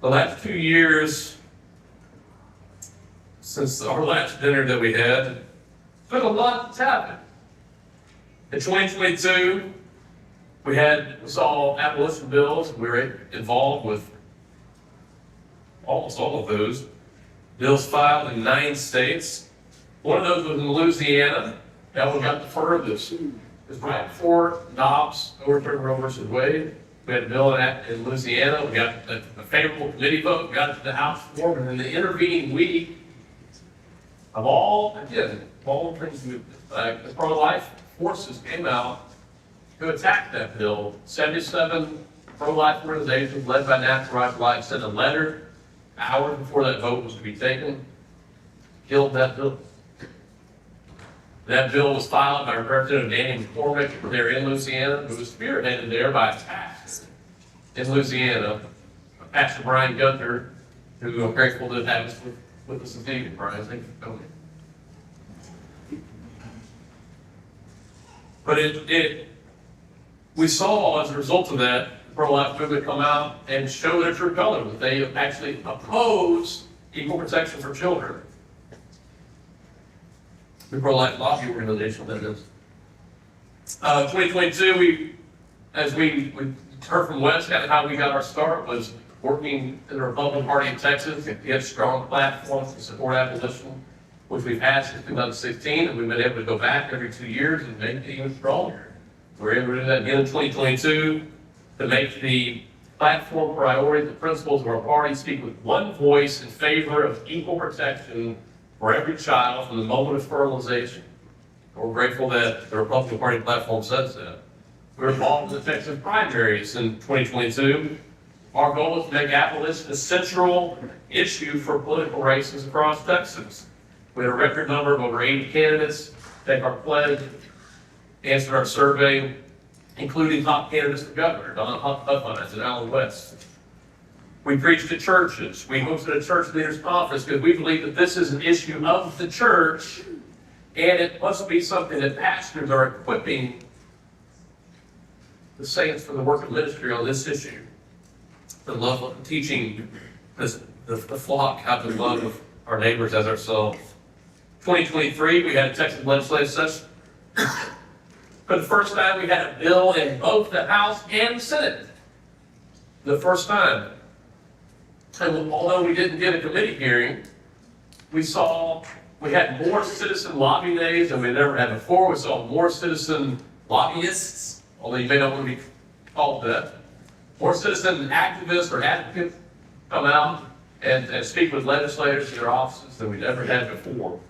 The last 2 years, since our last dinner that we had, but a lot has happened. In 2022, we saw abolition bills. We were involved with almost all of those. Bills filed in 9 states. One of those was in Louisiana. That one got the furthest. It was right before Dobbs overturned Roe versus Wade. We had a bill in Louisiana. We got a favorable committee vote. We got it to the House floor. And in the intervening week, of all things, the pro-life forces came out to attack that bill. 77 pro-life organizations led by Natural Rights Life sent a letter hours before that vote was to be taken, killed that bill. That bill was filed by Representative Danny McCormick there in Louisiana. It was spearheaded there by a pastor in Louisiana, Pastor Brian Gunther, who I'm grateful to have with us this evening. Brian, thank you for coming. But we saw as a result of that, the pro-life movement come out and show their true color, that they actually oppose equal protection for children. The pro-life lobby organization, that is. 2022, as we heard from Wes, kind of how we got our start was working in the Republican Party in Texas to get strong platforms to support abolition, which we've had since 2016, and we've been able to go back every 2 years and make it even stronger. We're able to do that again in 2022 to make the platform priorities, the principles of our party speak with one voice in favor of equal protection for every child from the moment of fertilization. We're grateful that the Republican Party platform says that. We're involved in the Texas primaries in 2022. Our goal is to make abolition a central issue for political races across Texas. We had a record number of over 80 candidates take our pledge, answer our survey, including top candidates for governor, Don Huffines and Alan West. We preached to churches. We hosted a church leaders conference because we believe that this is an issue of the church, and it must be something that pastors are equipping the saints for the work of ministry on this issue. The love of teaching the flock how to love our neighbors as ourselves. 2023, we had a Texas legislative session. For the first time, we had a bill in both the House and the Senate. The first time. And although we didn't get a committee hearing, we had more citizen lobby days than we'd ever had before. We saw more citizen lobbyists, although you may not want to be called that. More citizen activists or advocates come out and speak with legislators in their offices than we'd ever had before.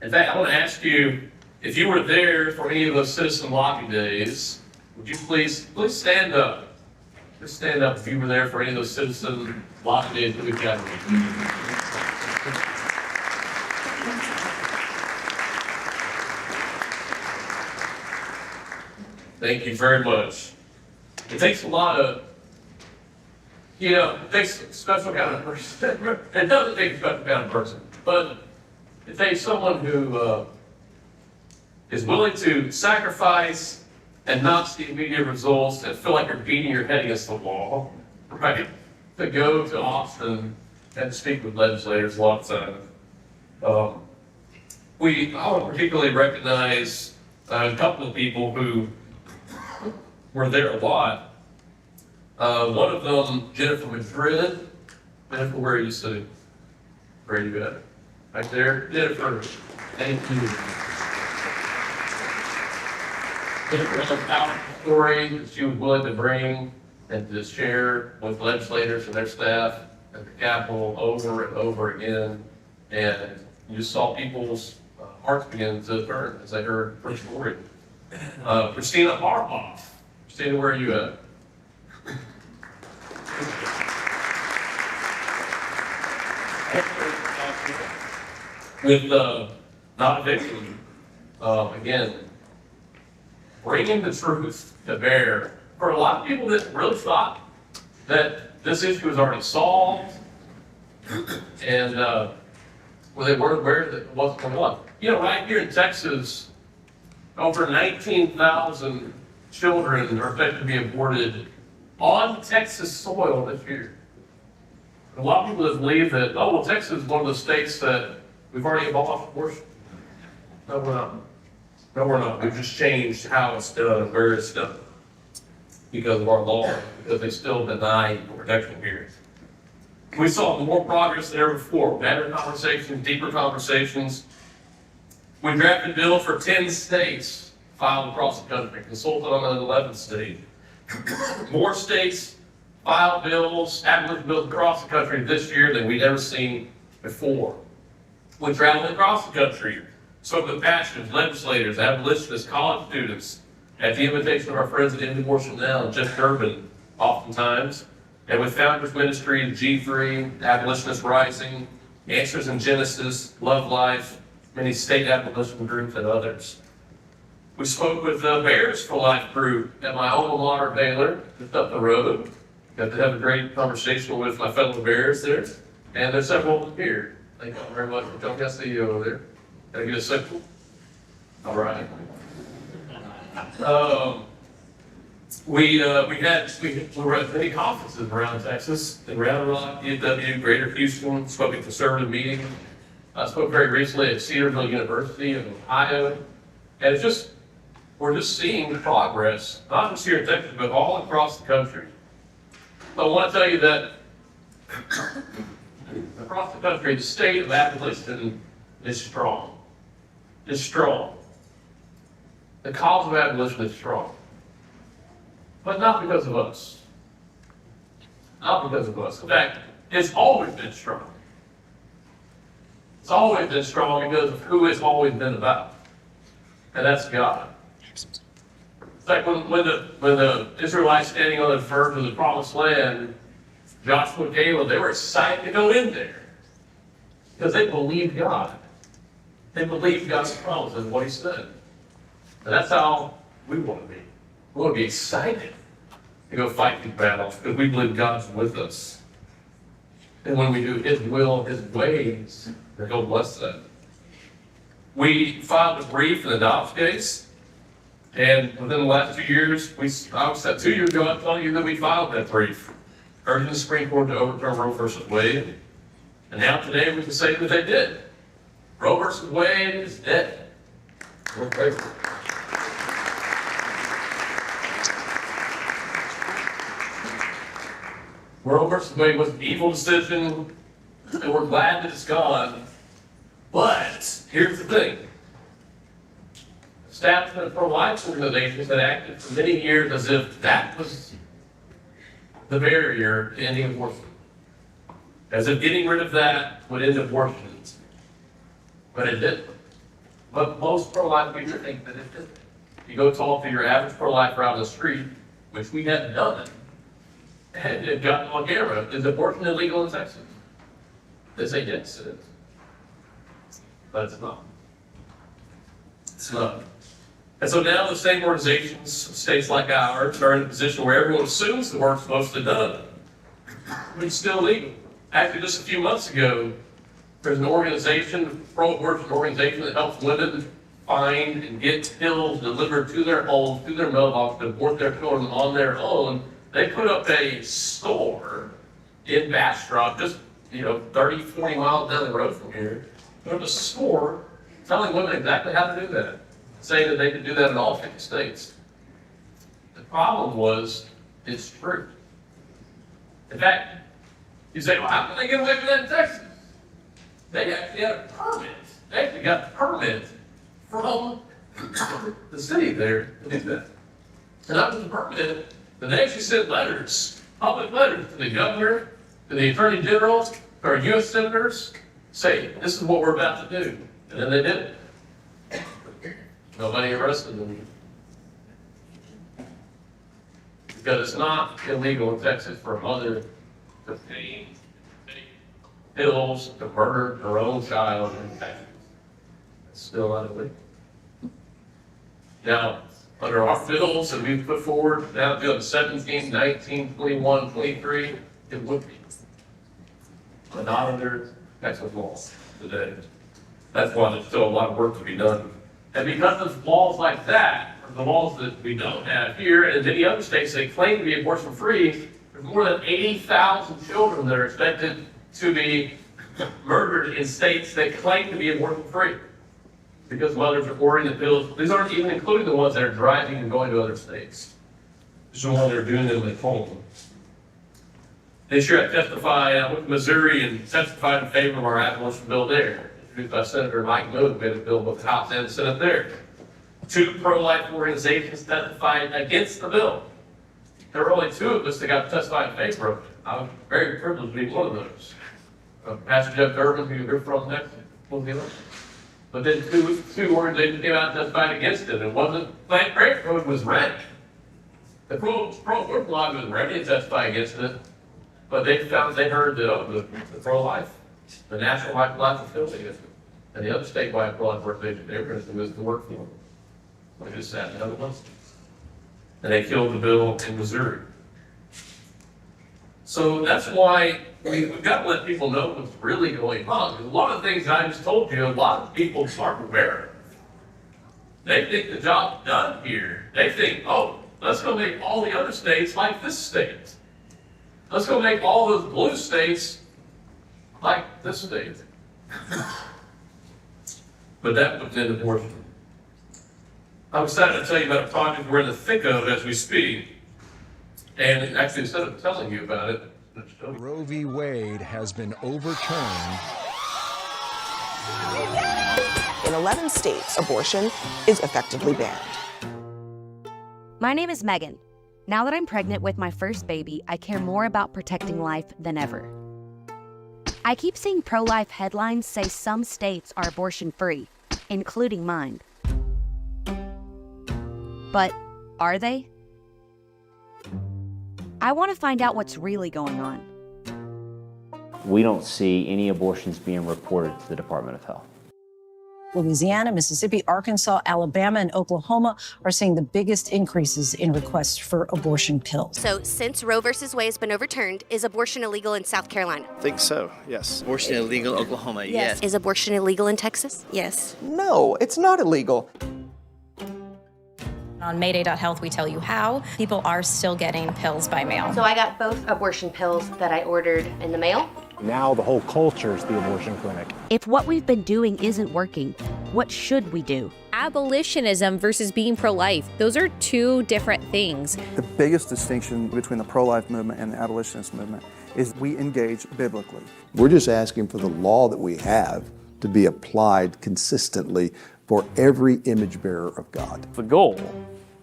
In fact, I want to ask you, if you were there for any of those citizen lobby days, would you please stand up? Just stand up if you were there for any of those citizen lobby days that we've got. Thank you very much. It takes a lot of, it takes a special kind of person. It doesn't take a special kind of person, but it takes someone who is willing to sacrifice and not see immediate results and feel like you're beating your head against the wall, right? To go to Austin and speak with legislators a lot of times. I want to particularly recognize a couple of people who were there a lot. One of them, Jennifer Madrid. Jennifer, where are you sitting? Where are you at? Right there. Jennifer, thank you. Jennifer has a powerful story that she was willing to bring and to share with legislators and their staff at the Capitol over and over again. And you just saw people's hearts begin to burn as they heard her story. Christina Harbaugh. Christina, where are you at? With not a victim, again, bringing the truth to bear for a lot of people that really thought that this issue was already solved and they weren't aware that it wasn't going on. Right here in Texas, over 19,000 children are expected to be aborted on Texas soil this year. A lot of people that believe that, oh, well, Texas is one of the states that we've already abolished abortion. No, we're not. No, we're not. We've just changed how it's done and where it's done because of our law, because they still deny protection here. We saw more progress than ever before, better conversations, deeper conversations. We drafted a bill for 10 states, filed across the country, consulted on an 11th state. More states filed bills, abolition bills across the country this year than we'd ever seen before. We traveled across the country, spoke with pastors, legislators, abolitionists, college students, at the invitation of our friends at End Abortion Now, Jeff Durbin, oftentimes, and with Founders Ministry, G3, Abolitionist Rising, Answers in Genesis, Love Life, many state abolition groups and others. We spoke with the Bears for Life group at my alma mater, Baylor, just up the road. Got to have a great conversation with my fellow Bears there, and there's several of them here. Thank you very much for joining us, see you over there. Can I get a signal? All right. We were at many conferences around Texas, in Round Rock, DFW, Greater Houston, spoke at conservative meeting. I spoke very recently at Cedarville University in Ohio, and we're just seeing progress, not just here in Texas, but all across the country. I want to tell you that across the country, the state of abolition is strong. It's strong. The cause of abolition is strong. But not because of us. Not because of us. In fact, it's always been strong. It's always been strong because of who it's always been about. And that's God. It's like when the Israelites standing on the verge of the promised land, Joshua and Caleb, they were excited to go in there. Because they believed God. They believed God's promise and what he said. And that's how we want to be. We want to be excited to go fight these battles because we believe God's with us. And when we do his will, his ways, he'll bless that. We filed a brief in the Dobbs case. And within the last 2 years, I was said 2 years ago, I'm telling you that we filed that brief, urging the Supreme Court to overturn Roe versus Wade. And now today we can say that they did. Roe versus Wade is dead. We're grateful. Roe versus Wade was an evil decision, and we're glad that it's gone. But here's the thing. Establishment of pro-life organizations that acted for many years as if that was the barrier to ending abortion. As if getting rid of that would end abortions. But it didn't. But most pro-life people think that it didn't. You go talk to your average pro-lifer out on the street, which we have done, and it got on camera. Is abortion illegal in Texas? They say yes, it is. But it's not. It's not. And so now the same organizations, states like ours, are in a position where everyone assumes the work's mostly done. But it's still illegal. Actually, just a few months ago, there's an organization, pro-abortion organization, that helps women find and get pills delivered to their homes, to their mailbox, to abort their children on their own. They put up a store in Bastrop, just 30, 40 miles down the road from here. Put up a store telling women exactly how to do that, saying that they could do that in all 50 states. The problem was, it's true. In fact, you say, well, how can they get away with that in Texas? They actually had a permit. They actually got the permit from the city there to do that. And not just a permit, but they actually sent letters, public letters, to the governor, to the attorney general, to our U.S. senators, saying, this is what we're about to do. And then they did it. Nobody arrested them. Because it's not illegal in Texas for a mother to pay pills to murder her own child in Texas. It's still not illegal. Now, under our bills that we've put forward, now bill 17, 19, 21, 23, it would be. But not under Texas law today. That's why there's still a lot of work to be done. And because of laws like that, or the laws that we don't have here, and many other states that claim to be abortion free, there's more than 80,000 children that are expected to be murdered in states that claim to be abortion-free because mothers are ordering the pills. These aren't even including the ones that are driving and going to other states. These are the ones that are doing them at home. This year I testified, I went to Missouri and testified in favor of our abolition bill there, introduced by Senator Mike Moon, we had a bill both the House and the Senate there. 2 pro-life organizations testified against the bill. There were only 2 of us that got to testify in favor of it. I was very privileged to be one of those. Pastor Jeff Durbin, who you're from next, was the other. But then two organizations came out and testified against it. It wasn't, Planned Parenthood was ready. The pro-abortion lobby was ready to testify against it, but they heard that, the pro-life, the National Life Facility, and the other statewide pro-life organization, they were going to do the work for them. They just sat in other ones. And they killed the bill in Missouri. So that's why we've got to let people know what's really going on. A lot of things I just told you, a lot of people aren't aware of. They think the job's done here. They think, oh, let's go make all the other states like this state. Let's go make all those blue states like this state. But that was in abortion. I'm excited to tell you about a project we're in the thick of as we speak. And actually, instead of telling you about it, Roe v. Wade has been overturned. In 11 states, abortion is effectively banned. My name is Megan. Now that I'm pregnant with my first baby, I care more about protecting life than ever. I keep seeing pro-life headlines say some states are abortion-free, including mine. But are they? I want to find out what's really going on. We don't see any abortions being reported to the Department of Health. Louisiana, Mississippi, Arkansas, Alabama, and Oklahoma are seeing the biggest increases in requests for abortion pills. So since Roe versus Wade has been overturned, is abortion illegal in South Carolina? I think so, yes. Abortion illegal in Oklahoma, yes. Is abortion illegal in Texas? Yes. No, it's not illegal. On Mayday.health, we tell you how. People are still getting pills by mail. So I got both abortion pills that I ordered in the mail. Now the whole culture is the abortion clinic. If what we've been doing isn't working, what should we do? Abolitionism versus being pro-life, those are 2 different things. The biggest distinction between the pro-life movement and the abolitionist movement is we engage biblically. We're just asking for the law that we have to be applied consistently for every image bearer of God. The goal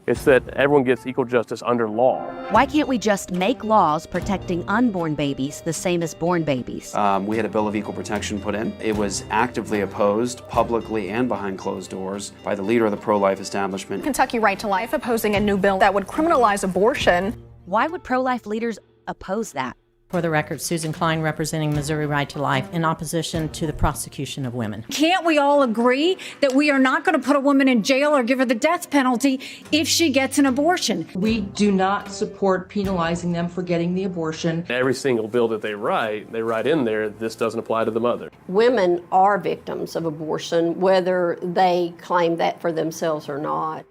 is that everyone gets equal justice under law. Why can't we just make laws protecting unborn babies the same as born babies? We had a bill of equal protection put in. It was actively opposed, publicly and behind closed doors, by the leader of the pro-life establishment. Kentucky Right to Life opposing a new bill that would criminalize abortion. Why would pro-life leaders oppose that? For the record, Susan Klein representing Missouri Right to Life in opposition to the prosecution of women. Can't we all agree that we are not going to put a woman in jail or give her the death penalty if she gets an abortion? We do not support penalizing them for getting the abortion. Every single bill that they write in there, this doesn't apply to the mother. Women are victims of abortion, whether they claim that for themselves or not.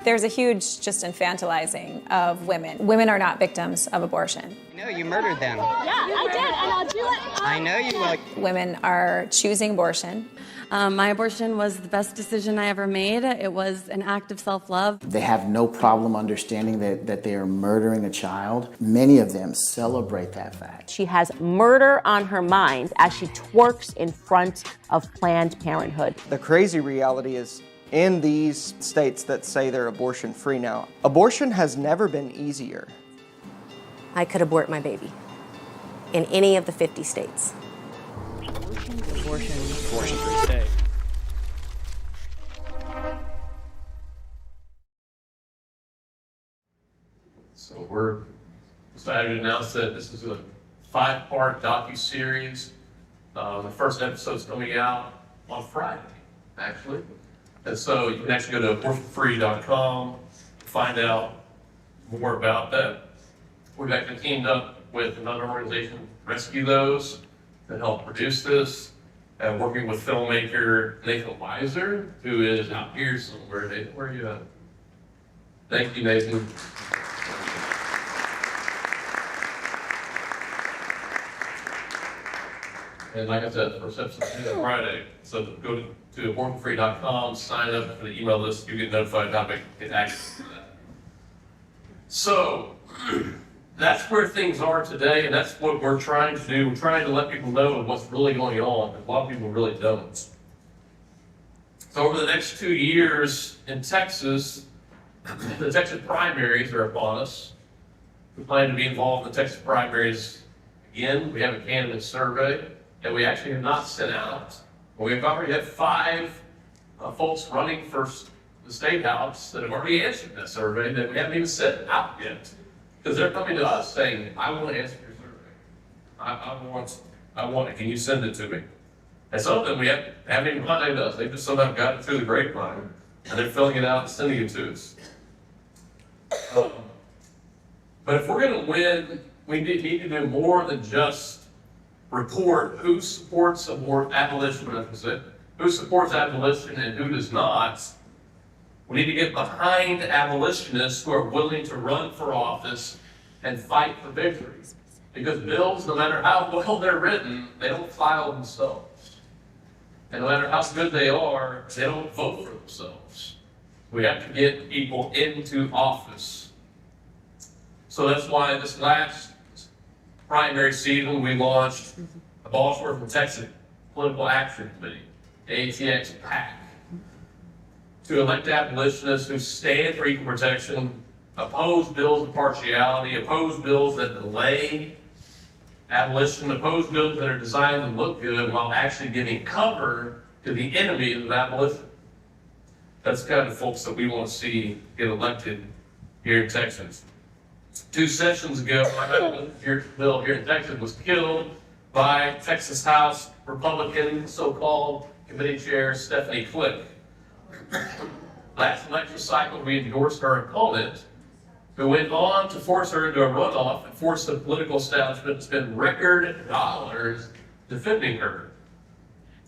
There's a huge just infantilizing of women. Women are not victims of abortion. No, you murdered them. Yeah, I did, and I'll do it. I know you will. Women are choosing abortion. My abortion was the best decision I ever made. It was an act of self-love. They have no problem understanding that they are murdering a child. Many of them celebrate that fact. She has murder on her mind as she twerks in front of Planned Parenthood. The crazy reality is, in these states that say they're abortion-free now, abortion has never been easier. I could abort my baby in any of the 50 states. Abortion-free state. So we're excited to announce that this is a 5-part docu-series. The first episode's coming out on Friday, actually. And so you can actually go to abortionfree.com, find out more about that. We've actually teamed up with another organization, Rescue Those, to help produce this, and working with filmmaker Nathan Weiser, who is out here somewhere. Nathan, where are you at? Thank you, Nathan. And like I said, the first episode is Friday. So go to abortionfree.com, sign up for the email list. You get notified how to get access to that. So that's where things are today, and that's what we're trying to do. We're trying to let people know what's really going on, because a lot of people really don't. So over the next 2 years in Texas, the Texas primaries are upon us. We plan to be involved in the Texas primaries again. We have a candidate survey that we actually have not sent out. We've already had 5 folks running for the state house that have already answered that survey that we haven't even sent out yet. Because they're coming to us saying, I want to answer your survey. I want it. Can you send it to me? And some of them we haven't even contacted us. They just somehow got it through the grapevine, and they're filling it out and sending it to us. But if we're going to win, we need to do more than just report who supports abolition, who supports abolition and who does not. We need to get behind abolitionists who are willing to run for office and fight for victory. Because bills, no matter how well they're written, they don't file themselves. And no matter how good they are, they don't vote for themselves. We have to get people into office. So that's why this last primary season we launched Abolish Abortion Texas Political Action Committee, ATX PAC, to elect abolitionists who stand for equal protection, oppose bills of partiality, oppose bills that delay abolition, oppose bills that are designed to look good while actually giving cover to the enemies of abolition. That's the kind of folks that we want to see get elected here in Texas. 2 sessions ago, my bill here in Texas was killed by Texas House Republican so-called committee chair Stephanie Click. Last election cycle, we endorsed our opponent, who went on to force her into a runoff and force the political establishment to spend record dollars defending her.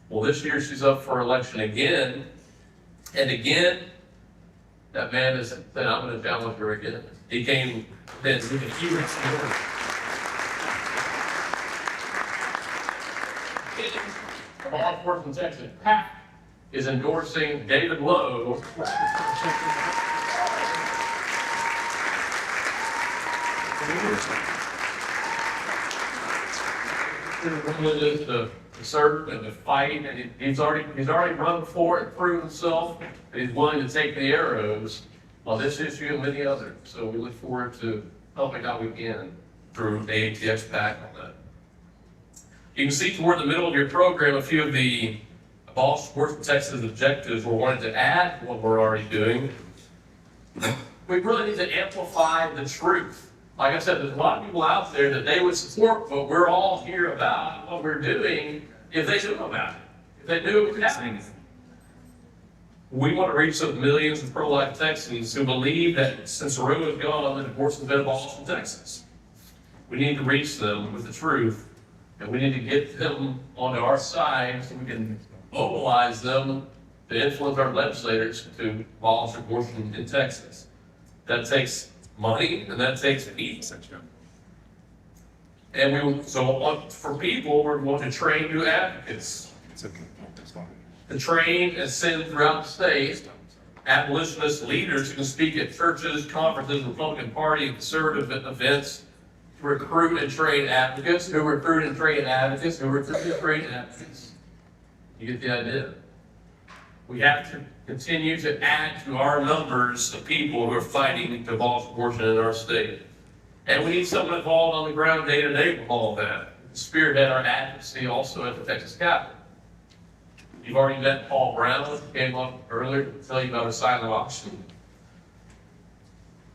Well, this year she's up for election again, and again, that man has said, I'm going to challenge her again. He came then with a huge support. Abolish Abortion Texas PAC is endorsing David Lowe. To serve and to fight, and he's already run before and proved himself that he's willing to take the arrows on this issue and many others. So we look forward to helping how we can through the ATX PAC on that. You can see toward the middle of your program a few of the Abolish Abortion Texas objectives we're wanting to add to what we're already doing. We really need to amplify the truth. Like I said, there's a lot of people out there that they would support what we're all here about, what we're doing, if they knew about it, if they knew it was happening. We want to reach those millions of pro-life Texans who believe that since Roe is gone, that abortion has been abolished in Texas. We need to reach them with the truth, and we need to get them onto our side so we can mobilize them to influence our legislators to abolish abortion in Texas. That takes money, and that takes peace. And for people, we want to train new advocates. To train and send throughout the state abolitionist leaders who can speak at churches, conferences, Republican Party, and conservative events, to recruit and train advocates, who recruit and train advocates, who recruit and train advocates. You get the idea? We have to continue to add to our numbers of people who are fighting to abolish abortion in our state. And we need someone involved on the ground day-to-day with all of that. Spearhead our advocacy also at the Texas Capitol. You've already met Paul Brown, who came up earlier to tell you about a silent auction,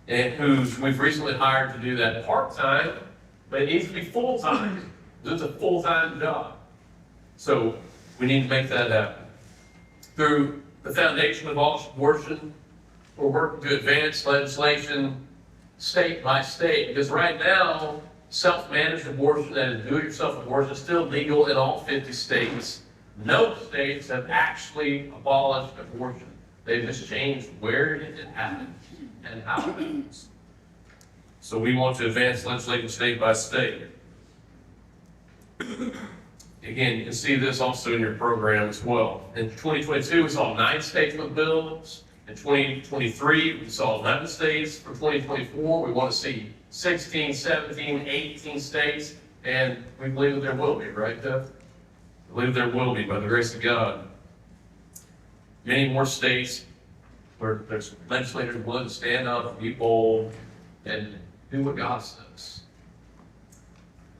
and we've recently hired to do that part-time, but it needs to be full-time. It's a full-time job. So we need to make that happen. Through the Foundation of Abolish Abortion, we're working to advance legislation state by state, because right now, self-managed abortion and do-it-yourself abortion is still legal in all 50 states. No states have actually abolished abortion. They've just changed where it happens and how it happens. So we want to advance legislation state by state. Again, you can see this also in your program as well. In 2022, we saw 9 states with bills. In 2023, we saw 11 states. For 2024, we want to see 16, 17, 18 states, and we believe that there will be, right, Jeff? We believe there will be, by the grace of God. Many more states where there's legislators willing to stand up, be bold, and do what God says.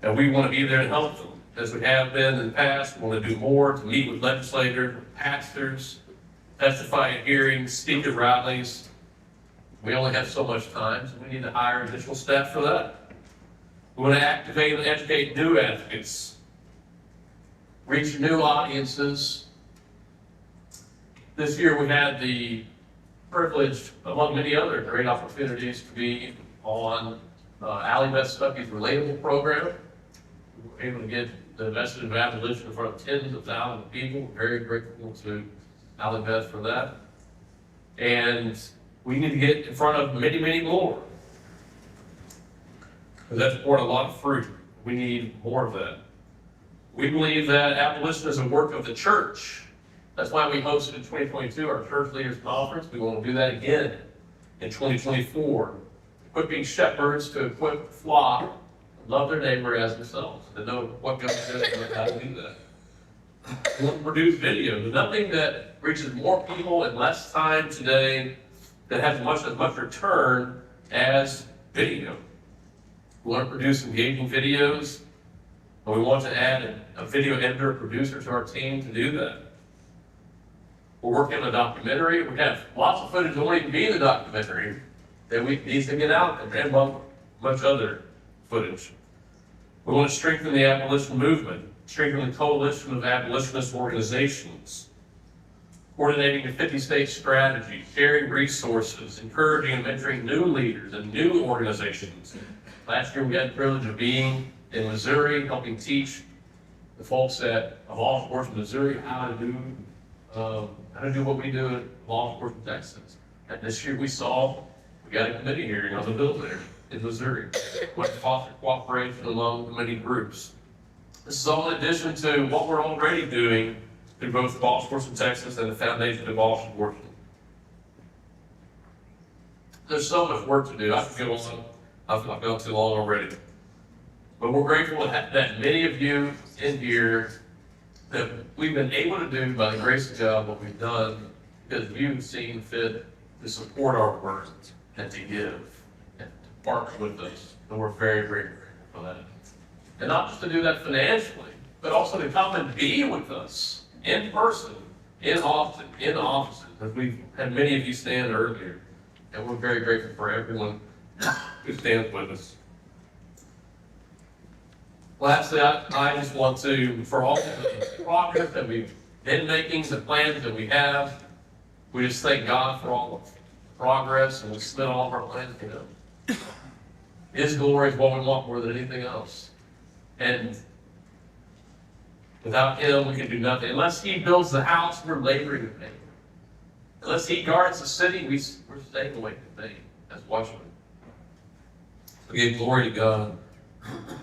And we want to be there to help them, as we have been in the past. We want to do more to meet with legislators, pastors, testify at hearings, speak at rallies. We only have so much time, so we need to hire additional staff for that. We want to activate and educate new advocates, reach new audiences. This year we had the privilege, among many other great opportunities, to be on Ally Beth Stuckey's Relatable program. We were able to get the message of abolition in front of tens of thousands of people. Very grateful to Ally Beth for that. And we need to get in front of many, many more. Because that's borne a lot of fruit. We need more of that. We believe that abolition is a work of the church. That's why we hosted in 2022 our Church Leaders Conference. We want to do that again in 2024. Equipping shepherds to equip the flock, love their neighbor as themselves, to know what God says and how to do that. We want to produce videos. Nothing that reaches more people in less time today that has as much return as video. We want to produce engaging videos, and we want to add a video editor, producer to our team to do that. We're working on a documentary. We have lots of footage that won't even be in the documentary that we need to get out there, and much other footage. We want to strengthen the abolition movement, strengthen the coalition of abolitionist organizations, coordinating a 50-state strategy, sharing resources, encouraging and mentoring new leaders and new organizations. Last year we had the privilege of being in Missouri, helping teach the folks at Abolish Abortion Missouri how to do what we do at Abolish Abortion Texas. And this year we got a committee hearing on the bill there in Missouri, what to foster cooperation among many groups. This is all in addition to what we're already doing through both Abolish Abortion Texas and the Foundation to Abolish Abortion. There's so much work to do. I could go on. I've gone too long already. But we're grateful that many of you in here, that we've been able to do, by the grace of God, what we've done because you've seen fit to support our work and to give and to partner with us. And we're very, very grateful for that. And not just to do that financially, but also to come and be with us in person, in Austin, in offices, as we've had many of you stand earlier. And we're very grateful for everyone who stands with us. Lastly, I just want to, for all the progress that we've been making, the plans that we have, we just thank God for all the progress, and we submit all of our plans to Him. His glory is what we want more than anything else. And without Him, we can do nothing. Unless He builds the house, we're laboring in vain. Unless He guards the city, we're staying awake in vain as watchmen. We give glory to God.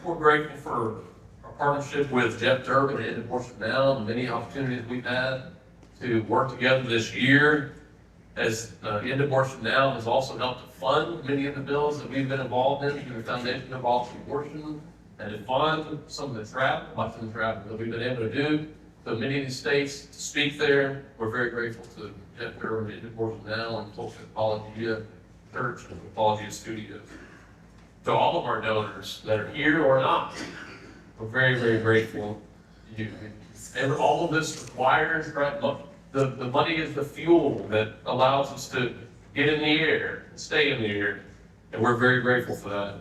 We're grateful for our partnership with Jeff Durbin and End Abortion Now, and many opportunities we've had to work together this year. As End Abortion Now has also helped to fund many of the bills that we've been involved in through the Foundation to Abolish Abortion, and to fund some of the travel, much of the travel that we've been able to do. So many of these states to speak there. We're very grateful to Jeff Durbin and End Abortion Now, and folks at Apologia Church and Apologia Studios. To all of our donors that are here or not, we're very, very grateful to you. And all of this requires, right, the money is the fuel that allows us to get in the air and stay in the air. And we're very grateful for that.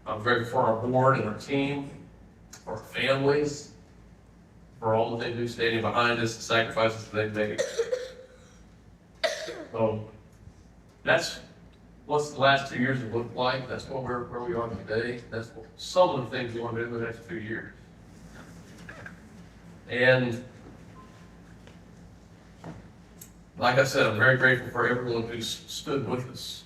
I'm grateful for our board and our team, for our families, for all that they do standing behind us, the sacrifices that they make. So that's what's the last 2 years have looked like. That's where we are today. That's some of the things we want to do in the next 2 years. And like I said, I'm very grateful for everyone who's stood with us